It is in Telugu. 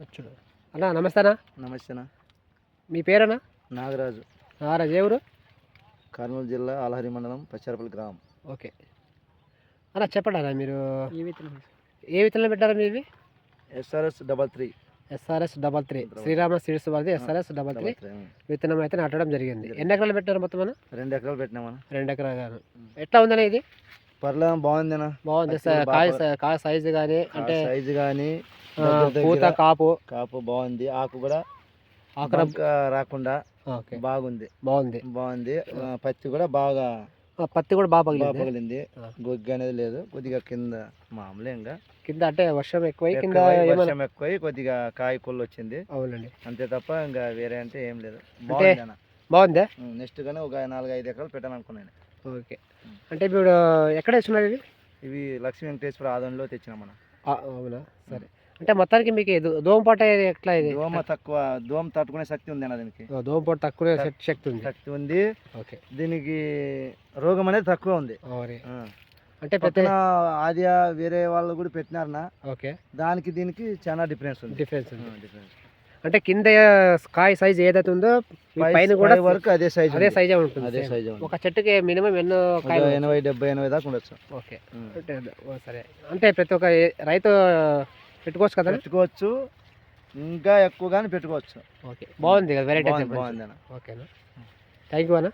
వచ్చుడు అన్నా నమస్తే అన్న. నమస్తేనా. మీ పేరన్నా? నాగరాజు. నాగరాజు ఏ ఊరు? కర్నూలు జిల్లా ఆలహరి మండలం పచ్చారపల్లి గ్రామం. ఓకే అన్న చెప్పండి అన్న, మీరు ఏ విత్తనం పెట్టారా మీవి? SRS 33. SRS 33 శ్రీరామ సీడ్స్ వారిది SRS 33 విత్తనం అయితే నాటడం జరిగింది. ఎన్ని ఎకరాలు పెట్టారు మొత్తం అన్న? 2 ఎకరాలు పెట్టినామన్నా. 2 ఎకరాలు. ఎట్లా ఉందన్న ఇది? పర్లేదు, బాగుందేనా. బాగుంది. కాయ సైజు కానీ అంటే సైజు కానీ పూత కాపు బాగుంది. ఆకు కూడా రాకుండా బాగుంది. బాగుంది. పత్తి కూడా బాగా పగిలింది. గొగ్గు అనేది లేదు. కొద్దిగా కింద మామూలే, ఇంకా కింద అంటే వర్షం ఎక్కువై కొద్దిగా కాయ కొల్లు వచ్చింది. అవునండి, అంతే తప్ప ఇంకా వేరే అంటే ఏం లేదు. బాగుందా? నెక్స్ట్ గానే ఒక 4-5 ఎకరాలు పెట్టాలనుకున్నాను. ఓకే, అంటే ఇప్పుడు ఎక్కడ వేస్తున్నారు ఇవి? ఇవి లక్ష్మీ వెంకటేశ్వర ఆదంలో తెచ్చినా మనం. అవునా, సరే. అంటే మొత్తానికి మీకు దోమపాట ఎట్లా? ఇది దోమ తట్టుకునే శక్తి ఉంది అన్న దీనికి. దోమపాట తక్కువ శక్తి ఉంది. ఓకే, దీనికి రోగం అనేది తక్కువ ఉంది. అంటే ఆదియా వేరే వాళ్ళు కూడా పెట్టినారనా. ఓకే, దానికి దీనికి చాలా డిఫరెన్స్ ఉంది. అంటే కింద కాయ సైజ్ ఏదైతే ఉందో పైన కూడా వరకు అదే సైజ్ ఉంటుంది. ఒక చెట్టుకి మినిమం ఎన్నో 80-70 దాకా ఉండొచ్చు. ఓకే, సరే. అంటే ప్రతి ఒక్క రైతు పెట్టుకోవచ్చు కదా? పెట్టుకోవచ్చు, ఇంకా ఎక్కువగానే పెట్టుకోవచ్చు. ఓకే, బాగుంది కదా, వెరైటీ బాగుంది. ఓకేనా, థ్యాంక్ యూ అన్న.